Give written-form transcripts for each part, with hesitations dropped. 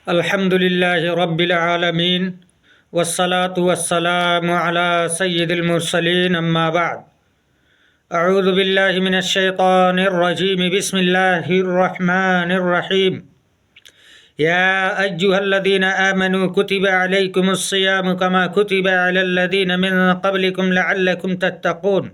الحمد للہ رب العالمین والصلاة والسلام علی سید المرسلین اما بعد اعوذ باللہ من الشیطان الرجیم بسم اللہ الرحمن الرحیم یا ایہا الذین آمنوا کتب علیکم الصیام کما کتب علی الذین من قبلکم لعلکم تتقون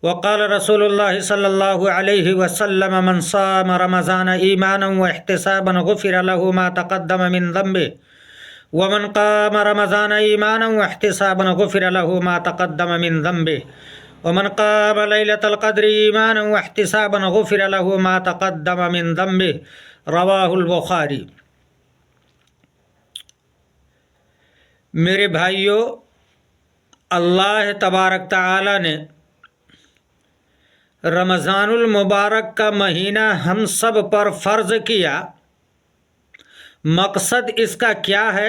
وقال رسول اللہ صلی اللہ علیہ وسلم من صام رمضان ایمانا واحتسابا غفر له ما تقدم من ذنبه ومن قام رمضان ایمانا واحتسابا غفر له ما تقدم من ذنبه ومن قام ليلة القدر ایمانا واحتسابا غفر له ما تقدم من ذنبه رواہ البخاری۔ میرے بھائیو، اللہ تبارک تعالی نے رمضان المبارک کا مہینہ ہم سب پر فرض کیا۔ مقصد اس کا کیا ہے؟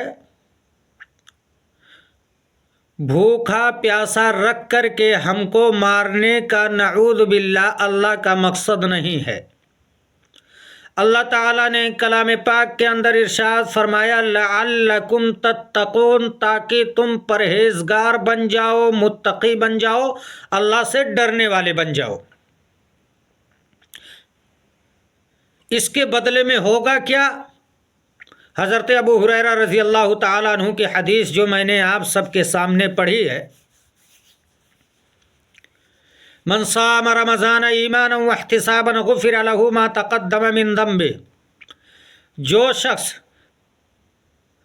بھوکا پیاسا رکھ کر کے ہم کو مارنے کا نعوذ باللہ اللہ کا مقصد نہیں ہے۔ اللہ تعالیٰ نے کلام پاک کے اندر ارشاد فرمایا لعلکم تتقون، تاکہ تم پرہیزگار بن جاؤ، متقی بن جاؤ، اللہ سے ڈرنے والے بن جاؤ۔ اس کے بدلے میں ہوگا کیا؟ حضرت ابو ہریرہ رضی اللہ تعالیٰ عنہ کی حدیث جو میں نے آپ سب کے سامنے پڑھی ہے، من صام رمضان ایمانا واحتسابا غفر له ما تقدم من ذنبه، جو شخص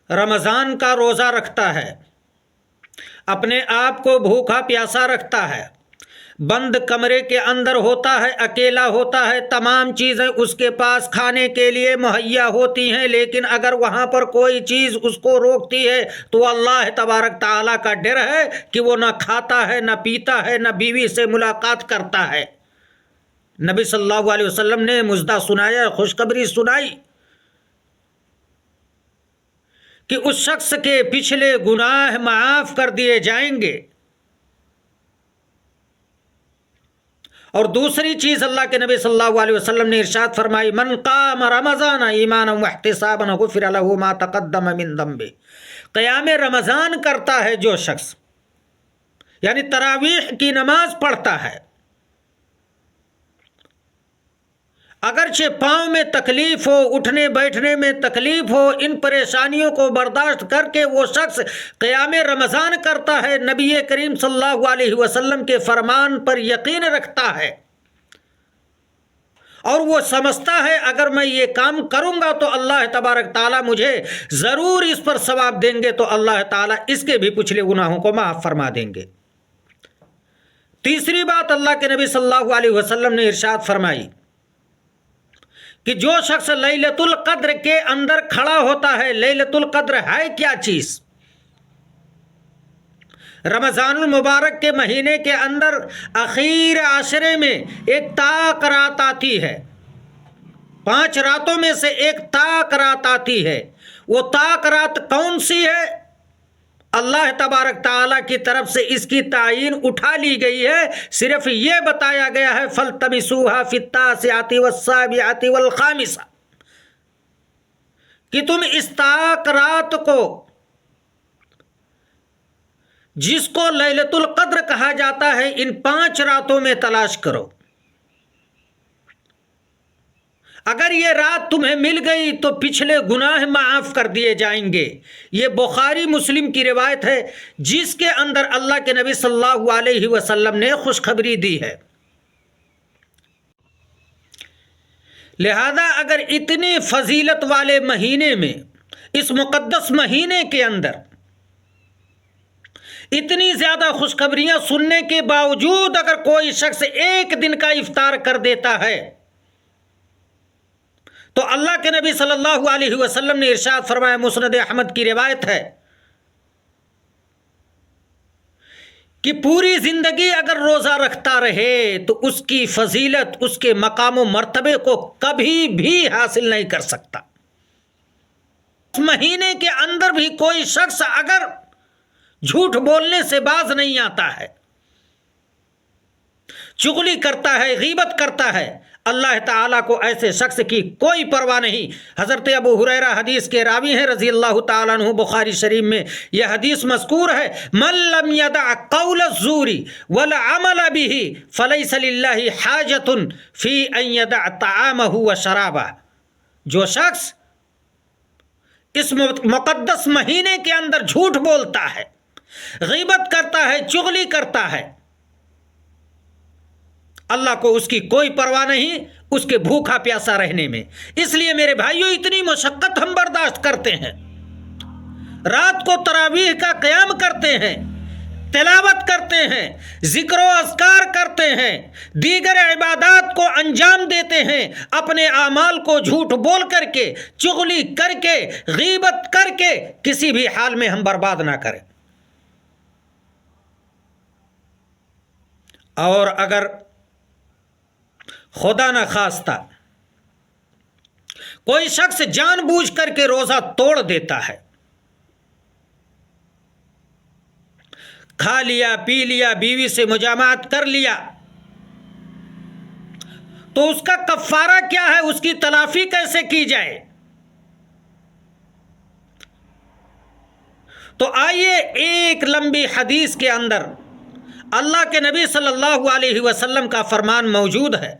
رمضان کا روزہ رکھتا ہے، اپنے آپ کو بھوکا پیاسا رکھتا ہے، بند کمرے کے اندر ہوتا ہے، اکیلا ہوتا ہے، تمام چیزیں اس کے پاس کھانے کے لیے مہیا ہوتی ہیں، لیکن اگر وہاں پر کوئی چیز اس کو روکتی ہے تو اللہ تبارک تعالیٰ کا ڈر ہے کہ وہ نہ کھاتا ہے، نہ پیتا ہے، نہ بیوی سے ملاقات کرتا ہے۔ نبی صلی اللہ علیہ وسلم نے مژدہ سنایا، خوشخبری سنائی کہ اس شخص کے پچھلے گناہ معاف کر دیے جائیں گے۔ اور دوسری چیز اللہ کے نبی صلی اللہ علیہ وسلم نے ارشاد فرمائی من قام رمضان ایمانا واحتسابا غفر له ما تقدم من ذنبه، قیام رمضان کرتا ہے جو شخص، یعنی تراویح کی نماز پڑھتا ہے، اگرچہ پاؤں میں تکلیف ہو، اٹھنے بیٹھنے میں تکلیف ہو، ان پریشانیوں کو برداشت کر کے وہ شخص قیام رمضان کرتا ہے، نبی کریم صلی اللہ علیہ وسلم کے فرمان پر یقین رکھتا ہے، اور وہ سمجھتا ہے اگر میں یہ کام کروں گا تو اللہ تبارک تعالیٰ مجھے ضرور اس پر ثواب دیں گے، تو اللہ تعالیٰ اس کے بھی پچھلے گناہوں کو معاف فرما دیں گے۔ تیسری بات اللہ کے نبی صلی اللہ علیہ وسلم نے ارشاد فرمائی کہ جو شخص لیلۃ القدر کے اندر کھڑا ہوتا ہے، لیلۃ القدر ہے کیا چیز؟ رمضان المبارک کے مہینے کے اندر اخیر عشرے میں ایک طاق رات آتی ہے، 5 راتوں میں سے ایک طاق رات آتی ہے۔ وہ طاق رات کون سی ہے؟ اللہ تبارک تعالیٰ کی طرف سے اس کی تعین اٹھا لی گئی ہے، صرف یہ بتایا گیا ہے فَالْتَمِسُوهَا فِي التَّاسِعَةِ وَالسَّابِعَةِ وَالْخَامِسَةِ، کہ تم اس طاق رات کو، جس کو لیلۃ القدر کہا جاتا ہے، ان 5 راتوں میں تلاش کرو۔ اگر یہ رات تمہیں مل گئی تو پچھلے گناہ معاف کر دیے جائیں گے۔ یہ بخاری مسلم کی روایت ہے، جس کے اندر اللہ کے نبی صلی اللہ علیہ وسلم نے خوشخبری دی ہے۔ لہذا اگر اتنی فضیلت والے مہینے میں، اس مقدس مہینے کے اندر اتنی زیادہ خوشخبریاں سننے کے باوجود اگر کوئی شخص ایک دن کا افطار کر دیتا ہے، تو اللہ کے نبی صلی اللہ علیہ وسلم نے ارشاد فرمایا، مسند احمد کی روایت ہے کہ پوری زندگی اگر روزہ رکھتا رہے تو اس کی فضیلت، اس کے مقام و مرتبے کو کبھی بھی حاصل نہیں کر سکتا۔ اس مہینے کے اندر بھی کوئی شخص اگر جھوٹ بولنے سے باز نہیں آتا ہے، چغلی کرتا ہے، غیبت کرتا ہے، اللہ تعالیٰ کو ایسے شخص کی کوئی پرواہ نہیں۔ حضرت ابو ہریرہ حدیث کے راوی ہیں رضی اللہ تعالیٰ عنہ، بخاری شریف میں یہ حدیث مذکور ہے، من لم یدع قول الزور والعمل به فلیس للہ حاجۃ فی ان یدع طعامہ وشرابہ۔ جو شخص اس مقدس مہینے کے اندر جھوٹ بولتا ہے، غیبت کرتا ہے، چغلی کرتا ہے، اللہ کو اس کی کوئی پرواہ نہیں اس کے بھوکا پیاسا رہنے میں۔ اس لیے میرے بھائیوں، اتنی مشقت ہم برداشت کرتے ہیں، رات کو تراویح کا قیام کرتے ہیں، تلاوت کرتے ہیں، ذکر و اذکار کرتے ہیں، دیگر عبادات کو انجام دیتے ہیں، اپنے اعمال کو جھوٹ بول کر کے، چغلی کر کے، غیبت کر کے کسی بھی حال میں ہم برباد نہ کریں۔ اور اگر خدا نہ خواستہ کوئی شخص جان بوجھ کر کے روزہ توڑ دیتا ہے، کھا لیا، پی لیا، بیوی سے مجامعات کر لیا، تو اس کا کفارہ کیا ہے، اس کی تلافی کیسے کی جائے؟ تو آئیے ایک لمبی حدیث کے اندر اللہ کے نبی صلی اللہ علیہ وسلم کا فرمان موجود ہے۔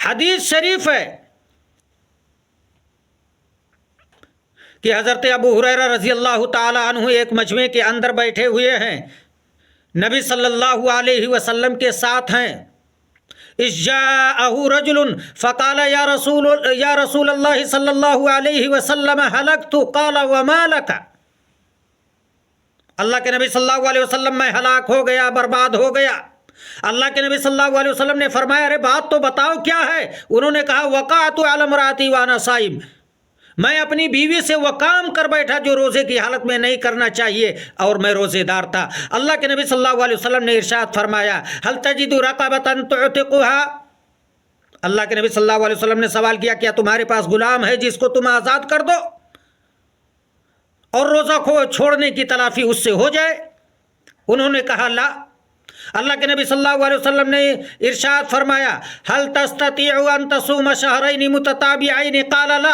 حدیث شریف ہے کہ حضرت ابو ہریرہ رضی اللہ تعالی عنہ ایک مجمع کے اندر بیٹھے ہوئے ہیں، نبی صلی اللہ علیہ وسلم کے ساتھ ہیں۔ اذ جاءہ رجل فقال یا رسول اللہ صلی اللہ علیہ وسلم ہلکت، قال وما لک، اللہ کے نبی صلی اللہ علیہ وسلم میں ہلاک ہو گیا، برباد ہو گیا۔ اللہ کے نبی صلی اللہ علیہ وسلم نے فرمایا ارے بات تو بتاؤ کیا ہے؟ انہوں نے کہا وقعت علی امراتی وانا صائم، میں اپنی بیوی سے وہ کام کر بیٹھا جو روزے کی حالت میں نہیں کرنا چاہیے اور میں روزے دار تھا۔ اللہ کے نبی صلی اللہ علیہ وسلم نے ارشاد فرمایا هل تجد رقبۃ تعتقها، اللہ کے نبی صلی اللہ علیہ وسلم نے سوال کیا کیا تمہارے پاس غلام ہے جس کو تم آزاد کر دو اور روزہ کو چھوڑنے کی تلافی اس سے ہو جائے؟ انہوں نے کہا لا۔ اللہ کے نبی صلی اللہ علیہ وسلم نے ارشاد فرمایا هل تستطيع ان تصوم شهرين متتابعين، قال لا،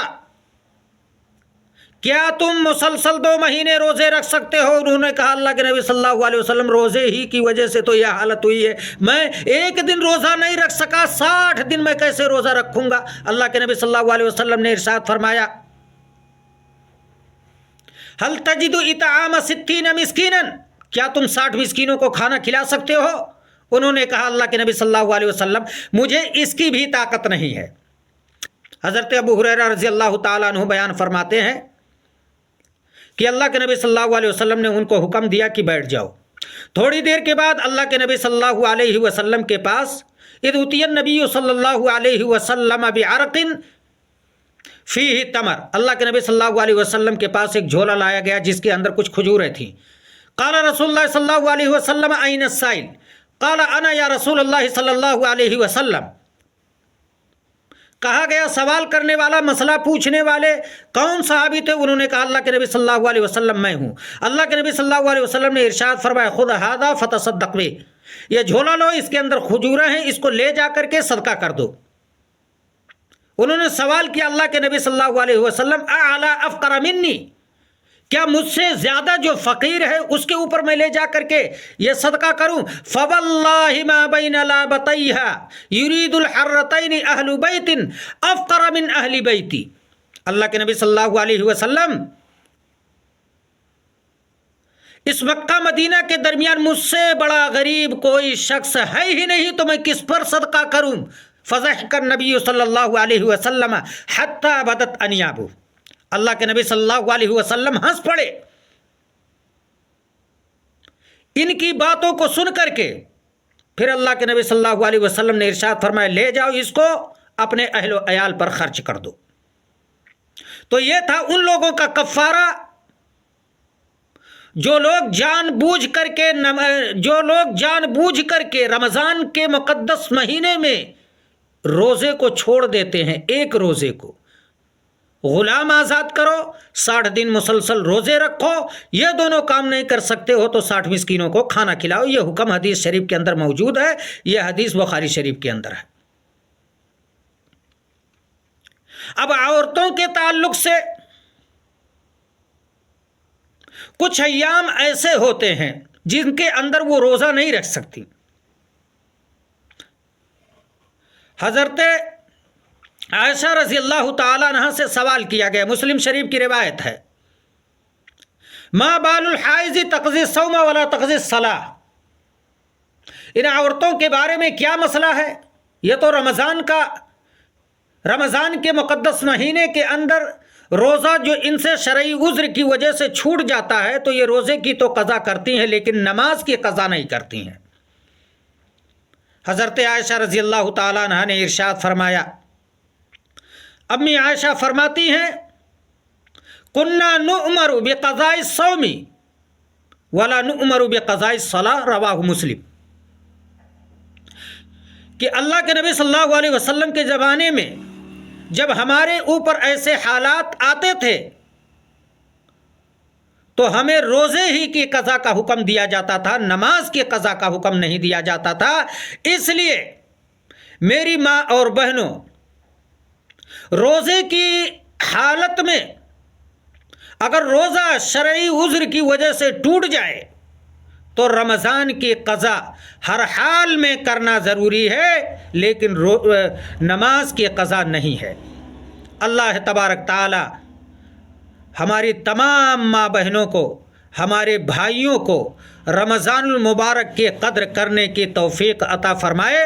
کیا تم مسلسل 2 مہینے روزے رکھ سکتے ہو؟ انہوں نے کہا اللہ کے نبی صلی اللہ علیہ وسلم روزے ہی کی وجہ سے تو یہ حالت ہوئی ہے، میں ایک دن روزہ نہیں رکھ سکا، 60 دن میں کیسے روزہ رکھوں گا؟ اللہ کے نبی صلی اللہ علیہ وسلم نے ارشاد فرمایا هل تجد اطعام 60 مسکینا، کیا تم 60 مسکینوں کو کھانا کھلا سکتے ہو؟ انہوں نے کہا اللہ کے نبی صلی اللہ علیہ وسلم مجھے اس کی بھی طاقت نہیں ہے۔ حضرت ابو ہریرہ رضی اللہ تعالیٰ عنہ بیان فرماتے ہیں کہ اللہ کے نبی صلی اللہ علیہ وسلم نے ان کو حکم دیا کہ بیٹھ جاؤ۔ تھوڑی دیر کے بعد اللہ کے نبی صلی اللہ علیہ وسلم کے پاس اذ اتی النبی صلی اللہ علیہ وسلم بعرق فیہ تمر، اللہ کے نبی صلی اللہ علیہ وسلم کے پاس ایک جھولا لایا گیا جس کے اندر کچھ کھجوریں تھیں۔ قال رسول اللہ صلی اللہ علیہ وسلم این السائل، قال انا یا رسول اللہ صلی اللہ علیہ وسلم، کہا گیا سوال کرنے والا، مسئلہ پوچھنے والے کون صحابی تھے؟ انہوں نے کہا اللہ کے نبی صلی اللہ علیہ وسلم میں ہوں۔ اللہ کے نبی صلی اللہ علیہ وسلم نے ارشاد فرمایا خذ ھذا فتصدق بہ، یہ جھولا لو، اس کے اندر کھجوریں ہیں، اس کو لے جا کر کے صدقہ کر دو۔ انہوں نے سوال کیا اللہ کے نبی صلی اللہ علیہ وسلم اعلی افقر منی، کیا مجھ سے زیادہ جو فقیر ہے اس کے اوپر میں لے جا کر کے یہ صدقہ کروں؟ فواللہ ما بین لابتیہا یرید الحرتین اہل بیت افقر من اہل بیتی، اللہ کے نبی صلی اللہ علیہ وسلم اس مکہ مدینہ کے درمیان مجھ سے بڑا غریب کوئی شخص ہے ہی نہیں، تو میں کس پر صدقہ کروں؟ فضحک النبی صلی اللہ علیہ وسلم حتی بدت انیابہ، اللہ کے نبی صلی اللہ علیہ وسلم ہنس پڑے ان کی باتوں کو سن کر کے۔ پھر اللہ کے نبی صلی اللہ علیہ وسلم نے ارشاد فرمایا لے جاؤ اس کو اپنے اہل و عیال پر خرچ کر دو۔ تو یہ تھا ان لوگوں کا کفارہ جو لوگ جان بوجھ کر کے رمضان کے مقدس مہینے میں روزے کو چھوڑ دیتے ہیں۔ ایک روزے کو غلام آزاد کرو، 60 دن مسلسل روزے رکھو، یہ دونوں کام نہیں کر سکتے ہو تو 60 مسکینوں کو کھانا کھلاؤ۔ یہ حکم حدیث شریف کے اندر موجود ہے، یہ حدیث بخاری شریف کے اندر ہے۔ اب عورتوں کے تعلق سے کچھ ایام ایسے ہوتے ہیں جن کے اندر وہ روزہ نہیں رکھ سکتی. حضرت عائشہ رضی اللہ تعالیٰ عنہ سے سوال کیا گیا، مسلم شریف کی روایت ہے، ما بال الحائض تقضی الصوم ولا تقضی الصلاۃ، ان عورتوں کے بارے میں کیا مسئلہ ہے؟ یہ تو رمضان کے مقدس مہینے کے اندر روزہ جو ان سے شرعی عذر کی وجہ سے چھوٹ جاتا ہے تو یہ روزے کی تو قضا کرتی ہیں لیکن نماز کی قضا نہیں کرتی ہیں. حضرت عائشہ رضی اللہ تعالیٰ عنہ نے ارشاد فرمایا، امی عائشہ فرماتی ہیں، کننا نؤمر بقضاء الصوم ولا نؤمر بقضاء الصلاۃ، رواہ مسلم. کہ اللہ کے نبی صلی اللہ علیہ وسلم کے زمانے میں جب ہمارے اوپر ایسے حالات آتے تھے تو ہمیں روزے ہی کی قضا کا حکم دیا جاتا تھا، نماز کی قضا کا حکم نہیں دیا جاتا تھا. اس لیے میری ماں اور بہنوں، روزے کی حالت میں اگر روزہ شرعی عذر کی وجہ سے ٹوٹ جائے تو رمضان کی قضا ہر حال میں کرنا ضروری ہے لیکن نماز کی قضا نہیں ہے. اللہ تبارک تعالی ہماری تمام ماں بہنوں کو، ہمارے بھائیوں کو رمضان المبارک کی قدر کرنے کی توفیق عطا فرمائے.